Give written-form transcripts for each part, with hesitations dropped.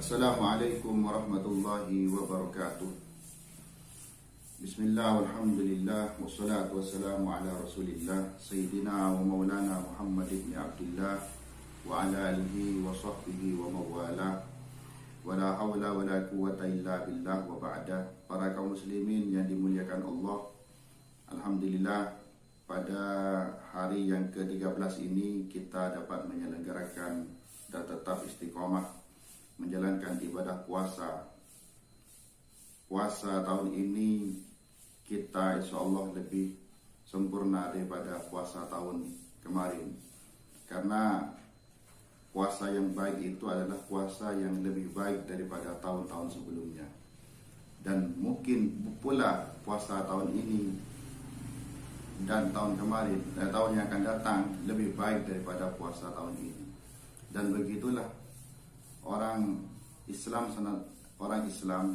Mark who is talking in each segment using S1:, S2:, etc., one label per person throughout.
S1: Assalamualaikum warahmatullahi wabarakatuh. Bismillah, walhamdulillah, wassalatu wassalamu ala rasulillah Sayyidina wa maulana Muhammad ibn Abdullah wa ala alihi wa sahbihi wa mawala. Wa la hawla wa la quwata illa billah wa ba'da. Para kaum muslimin yang dimuliakan Allah, alhamdulillah pada hari yang ke-13 ini kita dapat menyelenggarakan dan tetap istiqomah menjalankan ibadah puasa. Puasa tahun ini kita insya Allah lebih sempurna daripada puasa tahun kemarin, karena puasa yang baik itu adalah puasa yang lebih baik daripada tahun-tahun sebelumnya. Dan mungkin pula puasa tahun ini dan tahun kemarin, tahun yang akan datang lebih baik daripada puasa tahun ini. Dan begitulah orang Islam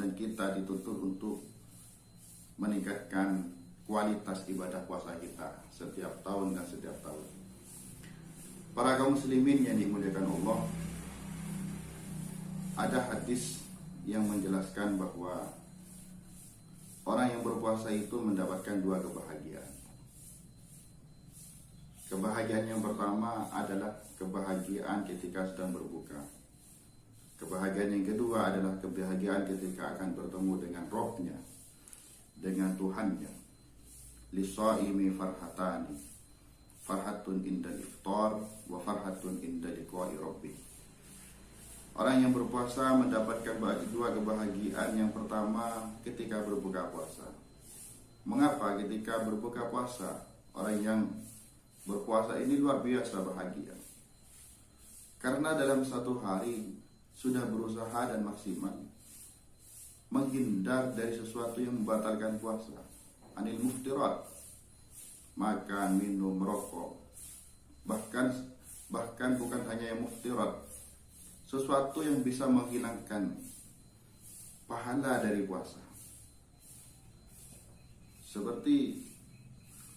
S1: dan kita dituntut untuk meningkatkan kualitas ibadah puasa kita setiap tahun dan setiap tahun. Para kaum muslimin yang dimuliakan Allah, ada hadis yang menjelaskan bahwa orang yang berpuasa itu mendapatkan dua kebahagiaan. Kebahagiaan yang pertama adalah kebahagiaan ketika sedang berbuka. Kebahagiaan yang kedua adalah kebahagiaan ketika akan bertemu dengan Rabb-Nya, dengan Tuhannya. Lis-shaimi farhatani, farhatun indal iftar wa farhatun indal liqa'i rabbih. Orang yang berpuasa mendapatkan dua kebahagiaan. Yang pertama ketika berbuka puasa. Mengapa ketika berbuka puasa orang yang berpuasa ini luar biasa bahagia? Karena dalam satu hari sudah berusaha dan maksimal menghindar dari sesuatu yang membatalkan puasa, anil muftirat, makan, minum, merokok, bahkan bukan hanya yang muftirat, sesuatu yang bisa menghilangkan pahala dari puasa, seperti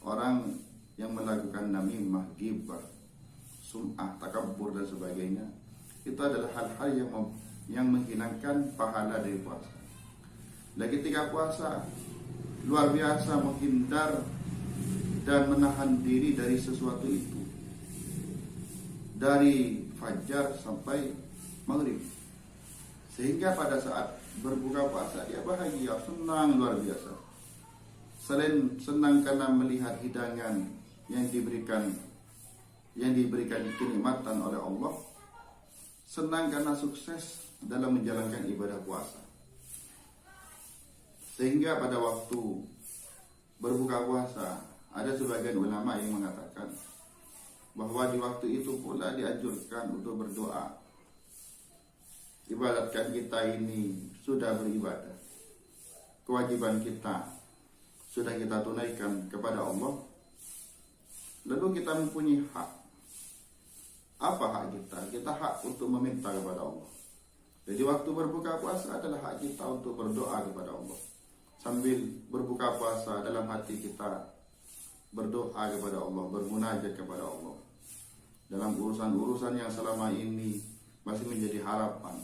S1: orang yang melakukan namimah, ghibah, sum'ah, takabbur dan sebagainya. Itu adalah hal-hal yang menghilangkan pahala dari puasa. Dan ketika puasa luar biasa menghindar dan menahan diri dari sesuatu itu, dari fajar sampai maghrib, sehingga pada saat berbuka puasa dia bahagia, senang luar biasa. Selain senang karena melihat hidangan yang diberikan kenikmatan oleh Allah, senang karena sukses dalam menjalankan ibadah puasa. Sehingga pada waktu berbuka puasa, ada sebagian ulama yang mengatakan bahwa di waktu itu pula dianjurkan untuk berdoa. Ibaratkan kita ini sudah beribadah, kewajiban kita sudah kita tunaikan kepada Allah, lalu kita mempunyai hak. Apa hak kita? Kita hak untuk meminta kepada Allah. Jadi waktu berbuka puasa adalah hak kita untuk berdoa kepada Allah. Sambil berbuka puasa, dalam hati kita berdoa kepada Allah, bermunajat kepada Allah. Dalam urusan-urusan yang selama ini masih menjadi harapan,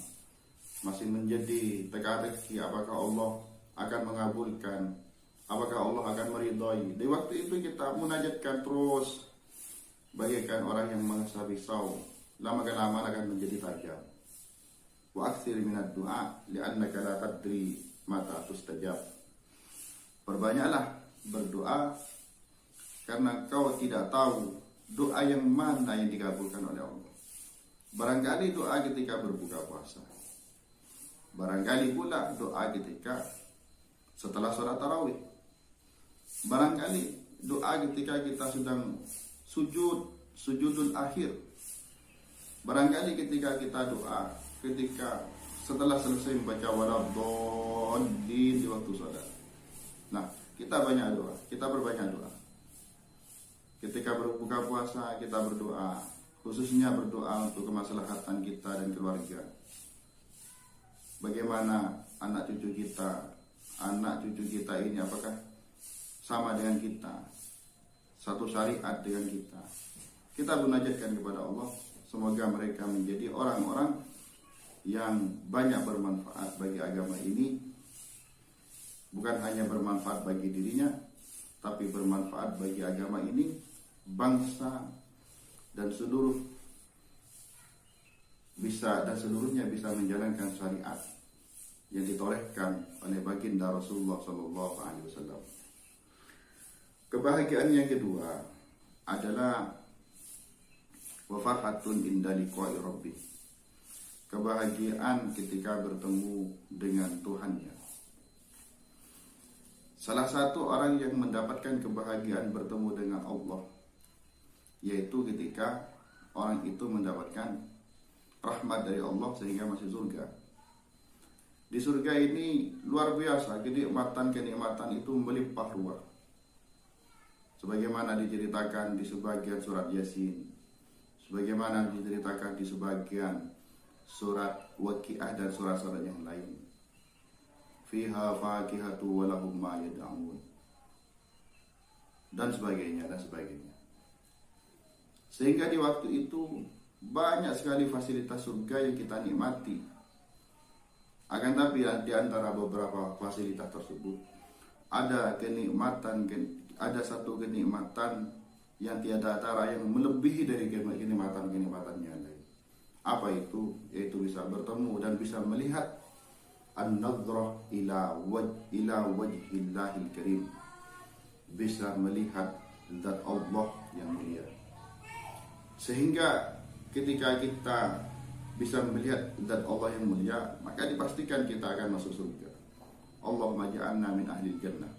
S1: masih menjadi teka-teki, apakah Allah akan mengabulkan, apakah Allah akan meridhai. Di waktu itu kita munajatkan terus, bagaikan orang yang mengasah pisau, lama-lama akan menjadi tajam. Wa aktsir minad du'a li'annaka la tadri mata tustajab. Perbanyaklah berdoa karena kau tidak tahu doa yang mana yang dikabulkan oleh Allah. Barangkali doa ketika berbuka puasa, barangkali pula doa ketika setelah sholat tarawih, barangkali doa ketika kita sedang sujudul akhir, barangkali ketika kita doa ketika setelah selesai membaca waladdallin di waktu salat. Nah, kita banyak doa, kita berbanyak doa. Ketika berbuka puasa kita berdoa, khususnya berdoa untuk kemaslahatan kita dan keluarga. Bagaimana anak cucu kita ini apakah sama dengan kita, satu syariat dengan kita. Kita munajatkan kepada Allah, semoga mereka menjadi orang-orang yang banyak bermanfaat bagi agama ini, bukan hanya bermanfaat bagi dirinya, tapi bermanfaat bagi agama ini, bangsa dan seluruhnya bisa menjalankan syariat yang ditorehkan oleh baginda Rasulullah SAW. Kebahagiaan yang kedua adalah wa farhatun inda liqa'i rabbih. Kebahagiaan ketika bertemu dengan Tuhannya. Salah satu orang yang mendapatkan kebahagiaan bertemu dengan Allah, yaitu ketika orang itu mendapatkan rahmat dari Allah sehingga masuk surga. Di surga ini luar biasa, kenikmatan itu melimpah ruah. Sebagaimana diceritakan di sebagian surat Yasin, sebagaimana diceritakan di sebagian surat Waqiah dan surat-surat yang lain. Fiha fakihatu wa lahum ma yad'un, dan sebagainya. Sehingga di waktu itu banyak sekali fasilitas surga yang kita nikmati. Akan tapi di antara beberapa fasilitas tersebut ada satu kenikmatan yang tiada tara, yang melebihi dari kenikmatan yang lain. Apa itu? Yaitu bisa bertemu dan bisa melihat an-nadhrah ila wajhillahil karim, bisa melihat zat Allah yang mulia. Sehingga ketika kita bisa melihat zat Allah yang mulia, maka dipastikan kita akan masuk surga. Allahumma ja'alna min ahlil jannah.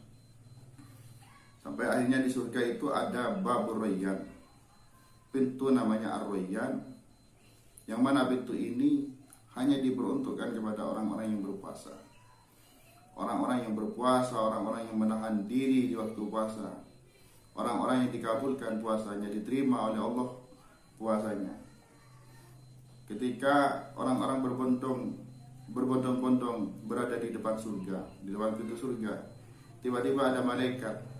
S1: Sampai akhirnya di surga itu ada babur rayyan, pintu namanya ar-rayyan, yang mana pintu ini hanya diperuntukkan kepada orang-orang yang berpuasa. Orang-orang yang berpuasa, orang-orang yang menahan diri di waktu puasa, orang-orang yang dikabulkan puasanya, diterima oleh Allah puasanya. Ketika orang-orang berbondong-bondong berada di depan surga, di depan pintu surga, tiba-tiba ada malaikat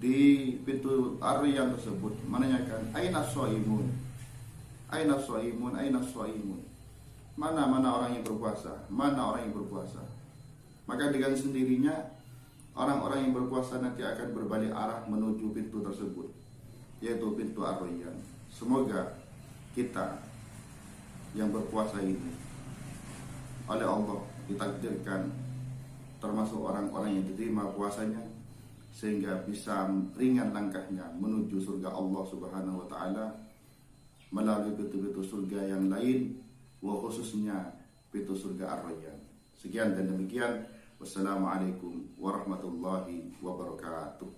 S1: di pintu ar-rayyan tersebut menanyakan, aina shaimun, aina shaimun, aina shaimun. Mana orang yang berpuasa? Mana orang yang berpuasa? Maka dengan sendirinya orang-orang yang berpuasa nanti akan berbalik arah menuju pintu tersebut, yaitu pintu ar-rayyan. Semoga kita yang berpuasa ini oleh Allah ditakdirkan termasuk orang-orang yang diterima puasanya, sehingga bisa ringan langkahnya menuju surga Allah Subhanahu wa taala melalui pintu-pintu surga yang lain, wa khususnya pintu surga ar-rayyan. Sekian dan demikian. Wassalamualaikum warahmatullahi wabarakatuh.